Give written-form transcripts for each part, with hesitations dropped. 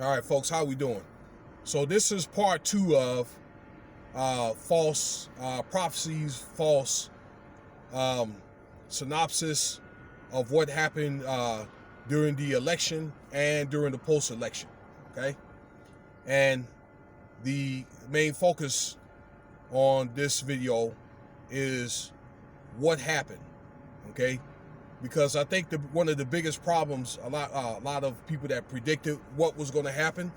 All right, folks, how we doing? So this is part 2 of false prophecies, false synopsis of what happened during the election and during the post-election. Okay, and the main focus on this video is what happened. Okay, because I think one of the biggest problems, a lot of people that predicted what was going to happen,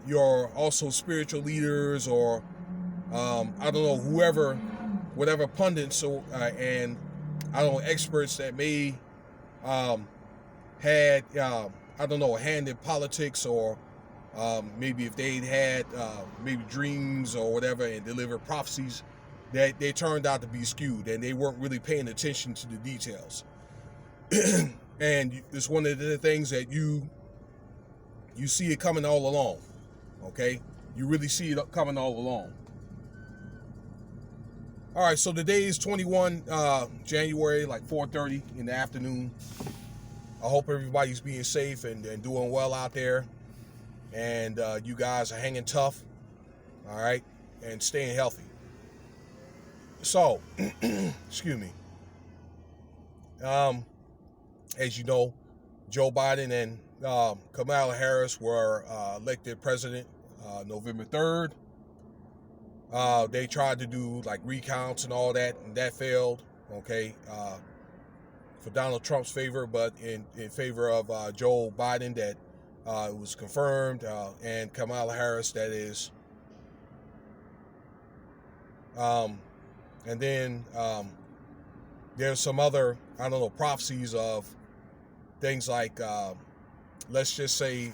your also spiritual leaders or I don't know, whatever pundits and I don't know, experts that may had I don't know, a hand in politics, or maybe if they'd had maybe dreams or whatever and delivered prophecies that they turned out to be skewed and they weren't really paying attention to the details. And it's one of the things that you see it coming all along. Okay, you really see it coming all along. All right, so today is 21 January, like 4:30 in the afternoon. I hope everybody's being safe and doing well out there, and you guys are hanging tough, all right, and staying healthy. So, excuse me. As you know, Joe Biden and Kamala Harris were elected president November 3rd. They tried to do like recounts and all that, and that failed. Okay, for Donald Trump's favor, but in favor of Joe Biden, that it was confirmed, and Kamala Harris, that is. And then there's some other, I don't know, prophecies of things like, let's just say,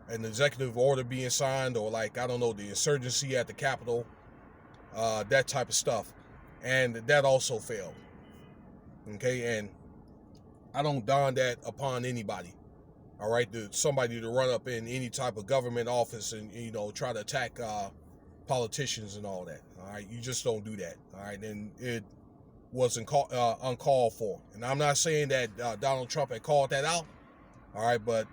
an executive order being signed, or like, I don't know, the insurgency at the Capitol, that type of stuff. And that also failed. Okay, and I don't don that upon anybody. All right, somebody to run up in any type of government office and, you know, try to attack politicians and all that. All right, you just don't do that. All right, and it wasn't uncalled for. And I'm not saying that Donald Trump had called that out. All right, but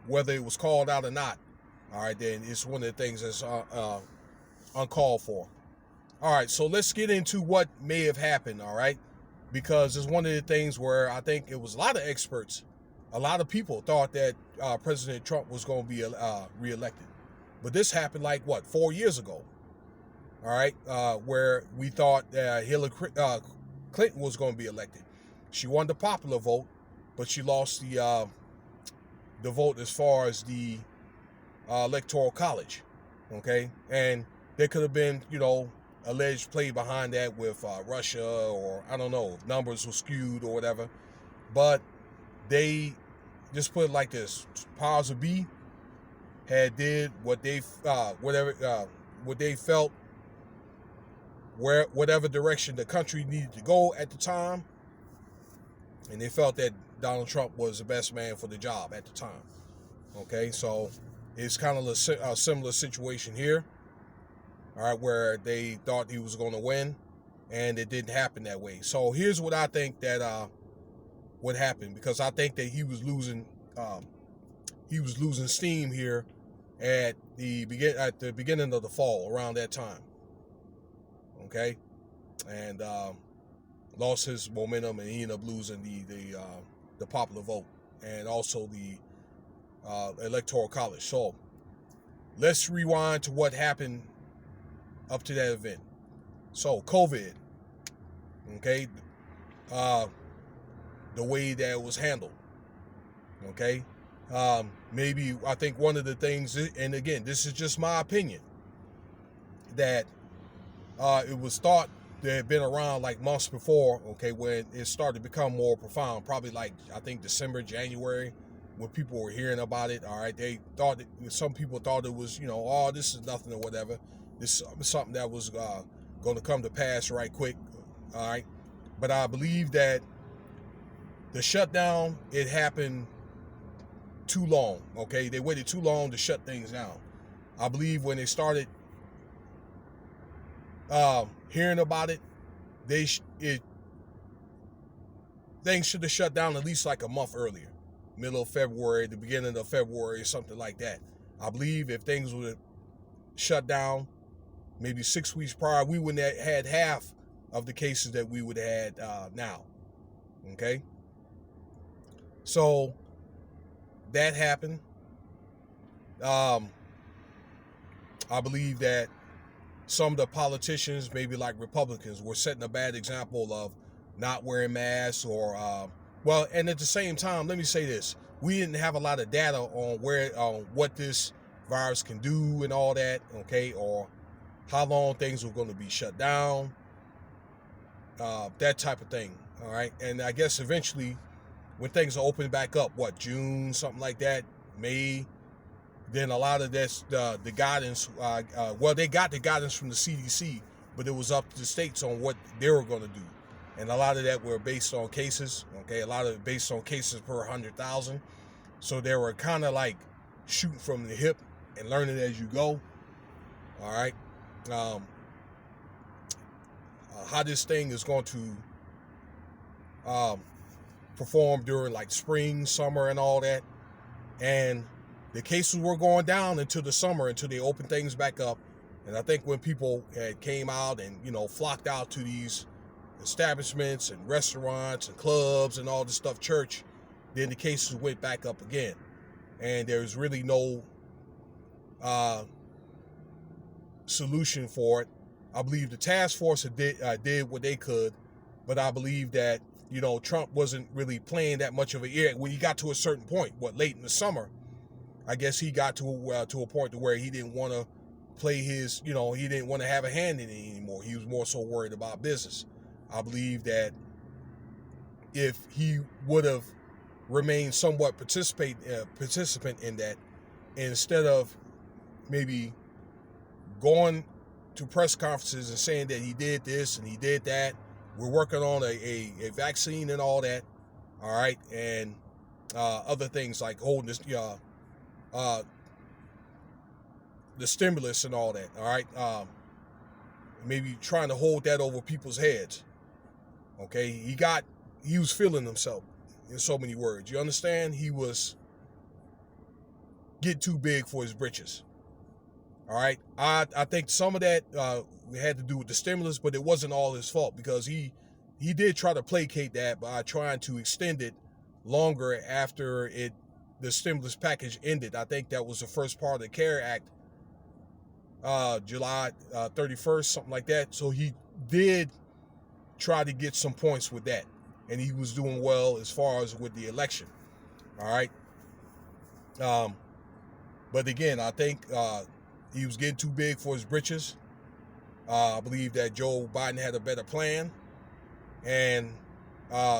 whether it was called out or not, all right, then it's one of the things that's uncalled for. All right, so let's get into what may have happened, all right, because it's one of the things where I think it was a lot of experts, a lot of people thought that President Trump was going to be reelected. But this happened like, 4 years ago, all right, where we thought Hillary Clinton was going to be elected. She won the popular vote, but she lost the vote as far as the electoral college, okay? And there could have been, you know, alleged play behind that with Russia, or I don't know, numbers were skewed or whatever. But they just put it like this: powers of be had did what they what they felt, whatever direction the country needed to go at the time, and they felt that Donald Trump was the best man for the job at the time. Okay, so it's kind of a similar situation here, all right, where they thought he was going to win, and it didn't happen that way. So here's what I think that would happen, because I think that he was losing steam here at the beginning of the fall, around that time. Okay, and lost his momentum, and he ended up losing the popular vote and also the electoral college. So let's rewind to what happened up to that event. So COVID, okay, the way that it was handled, okay, maybe I think one of the things, and again, this is just my opinion, that it was thought that had been around like months before, okay, when it started to become more profound, probably like, I think, December, January, when people were hearing about it. All right, they thought some people thought it was, you know, oh, this is nothing or whatever. This is something that was going to come to pass right quick. All right, but I believe that the shutdown, it happened too long. Okay, they waited too long to shut things down. I believe when they started hearing about it, things should have shut down at least like a month earlier. middle of February, the beginning of February, something like that. I believe if things would have shut down maybe 6 weeks prior, we wouldn't have had half of the cases that we would have had now. Okay? So that happened. I believe that some of the politicians, maybe like Republicans, were setting a bad example of not wearing masks or, and at the same time, let me say this. We didn't have a lot of data on what this virus can do and all that, okay, or how long things were going to be shut down, that type of thing, all right? And I guess eventually, when things are open back up, June, something like that, May, then a lot of this, the guidance, they got the guidance from the CDC, but it was up to the states on what they were going to do. And a lot of that were based on cases, okay? A lot of it based on cases per 100,000. So they were kind of like shooting from the hip and learning as you go, all right? How this thing is going to perform during like spring, summer, and all that. And the cases were going down into the summer until they opened things back up. And I think when people had came out and, flocked out to these establishments and restaurants and clubs and all this stuff, church, then the cases went back up again. And there's really no solution for it. I believe the task force did what they could, but I believe that, Trump wasn't really playing that much of a ear. When he got to a certain point, late in the summer, I guess he got to a point to where he didn't want to play his, he didn't want to have a hand in it anymore. He was more so worried about business. I believe that if he would have remained somewhat participant in that, instead of maybe going to press conferences and saying that he did this and he did that, we're working on a vaccine and all that, all right, and other things like holding this, the stimulus and all that, all right, maybe trying to hold that over people's heads, okay? He was feeling himself, in so many words. You understand? He was getting too big for his britches. All right. I think some of that had to do with the stimulus, but it wasn't all his fault, because he did try to placate that by trying to extend it longer after the stimulus package ended. I think that was the first part of the CARE Act, July 31st, something like that. So he did try to get some points with that, and he was doing well as far as with the election. All right. But again, I think he was getting too big for his britches. I believe that Joe Biden had a better plan, and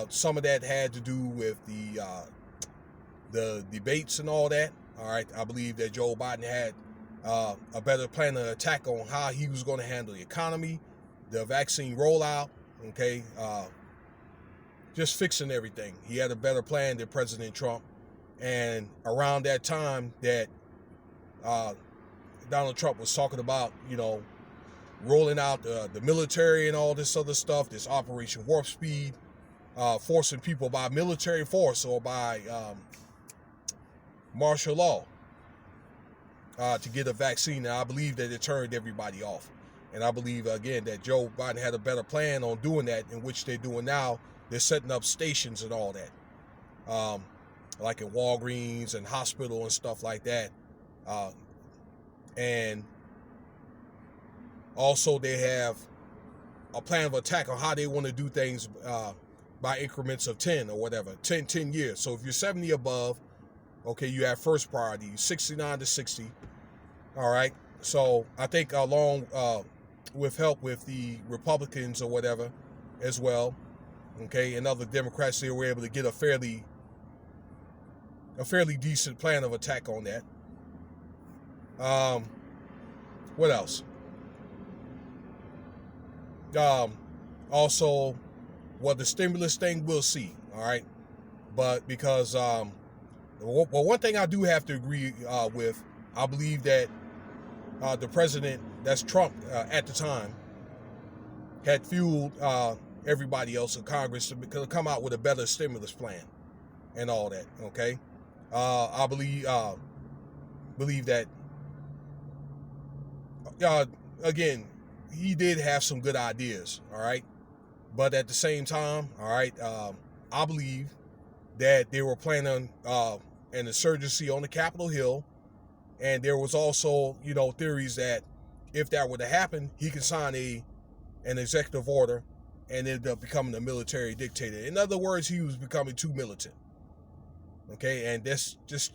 some of that had to do with the debates and all that. All right, I believe that Joe Biden had a better plan of attack on how he was going to handle the economy, the vaccine rollout. Okay, just fixing everything. He had a better plan than President Trump, and around that time that Donald Trump was talking about, rolling out the military and all this other stuff, this Operation Warp Speed, forcing people by military force or by martial law to get a vaccine. And I believe that it turned everybody off. And I believe, again, that Joe Biden had a better plan on doing that, in which they're doing now. They're setting up stations and all that, like in Walgreens and hospital and stuff like that. And also they have a plan of attack on how they want to do things by increments of 10 or whatever, 10 years. So if you're 70 above, okay, you have first priority, 69 to 60. All right. So I think along with help with the Republicans or whatever as well, okay, and other Democrats, they were able to get a fairly decent plan of attack on that. What else? Also, the stimulus thing, we'll see. All right, but because one thing I do have to agree with, I believe that the president, that's Trump at the time, had fueled everybody else in Congress to come out with a better stimulus plan. and all that. Okay, I believe that again, he did have some good ideas. All right, but at the same time, all right, I believe that they were planning an insurgency on the Capitol Hill, and there was also, theories that if that were to happen, he could sign an executive order and ended up becoming a military dictator. In other words, he was becoming too militant. Okay, and that's just,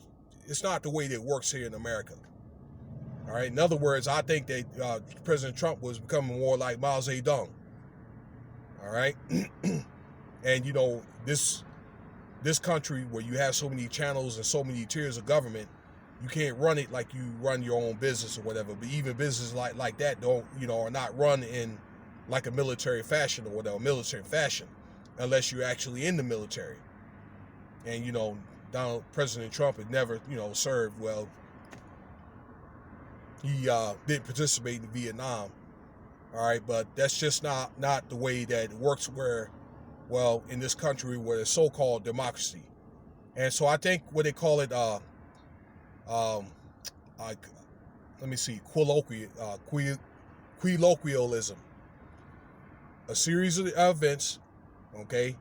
it's not the way that it works here in America. All right, in other words, I think that President Trump was becoming more like Mao Zedong. All right, and this country where you have so many channels and so many tiers of government, you can't run it like you run your own business or whatever. But even businesses like that don't, are not run in like a military fashion or whatever, military fashion, unless you're actually in the military. And President Trump had never, served. Well, he didn't participate in Vietnam. All right, but that's just not the way that it works. In this country where it's so-called democracy, and so I think what they call it, let me see, colloquialism, a series of events, okay,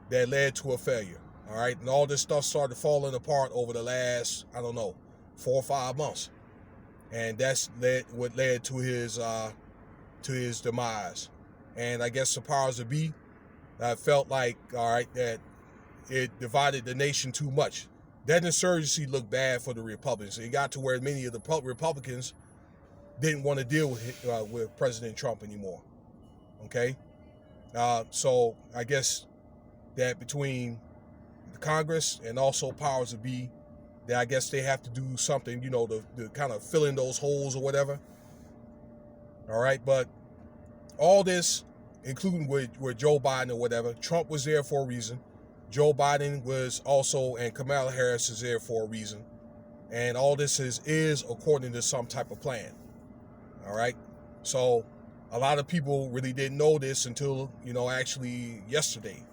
that led to a failure. All right, and all this stuff started falling apart over the last, 4 or 5 months, and that's what led to his demise. And I guess the powers that be felt like, all right, that it divided the nation too much. That insurgency looked bad for the Republicans. It got to where many of the Republicans didn't want to deal with President Trump anymore. Okay, so I guess that between the Congress and also powers that be, that I guess they have to do something, to kind of fill in those holes or whatever. All right, but all this, including with Joe Biden or whatever, Trump was there for a reason. Joe Biden was also, and Kamala Harris is there for a reason. And all this is according to some type of plan. All right. So a lot of people really didn't know this until, actually yesterday.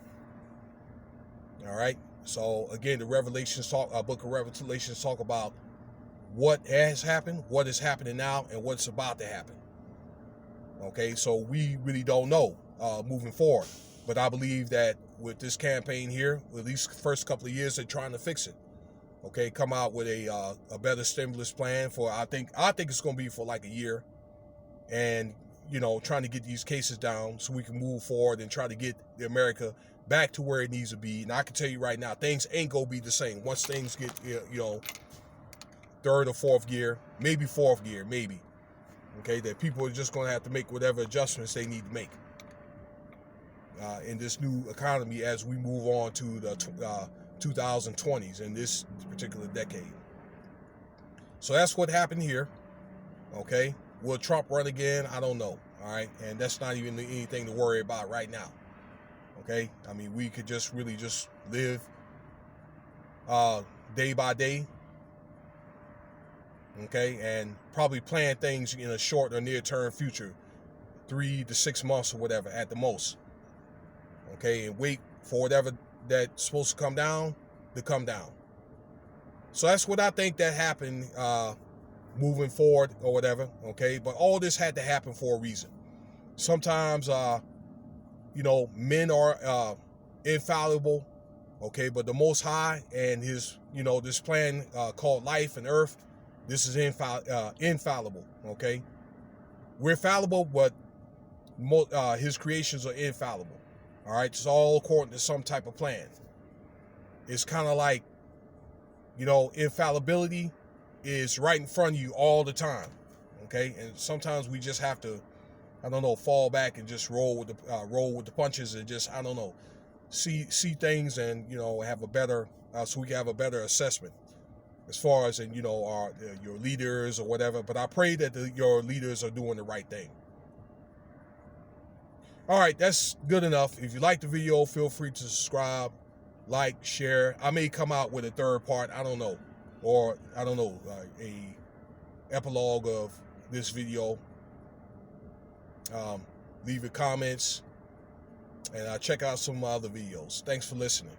All right. So again, the book of Revelations talk about what has happened, what is happening now, and what's about to happen. Okay. So we really don't know moving forward. But I believe that with this campaign here, at least the first couple of years, they're trying to fix it. Okay, come out with a better stimulus plan for, I think it's going to be for like a year, and trying to get these cases down so we can move forward and try to get America back to where it needs to be. And I can tell you right now, things ain't gonna be the same once things get third or fourth gear, maybe fourth gear, maybe. Okay, that people are just gonna have to make whatever adjustments they need to make in this new economy as we move on to the 2020s in this particular decade. So that's what happened here. Okay, will Trump run again? I don't know. All right, and that's not even anything to worry about right now. Okay, I mean, we could just really just live day by day. Okay, and probably plan things in a short or near term future, 3 to 6 months or whatever at the most. Okay, and wait for whatever that's supposed to come down to come down. So that's what I think that happened moving forward or whatever. Okay, but all this had to happen for a reason. Sometimes men are infallible. Okay, but the Most High and his this plan called life and earth, this is infallible. Okay, we're fallible, but his creations are infallible. All right, it's all according to some type of plan. It's kind of like, infallibility is right in front of you all the time. Okay, and sometimes we just have to, fall back and just roll with the punches and just, see things and have a better, so we can have a better assessment as far as your leaders or whatever. But I pray that your leaders are doing the right thing. All right, that's good enough. If you like the video, feel free to subscribe, like, share. I may come out with a third part. I don't know. Or, a epilogue of this video. Leave your comments. And check out some of my other videos. Thanks for listening.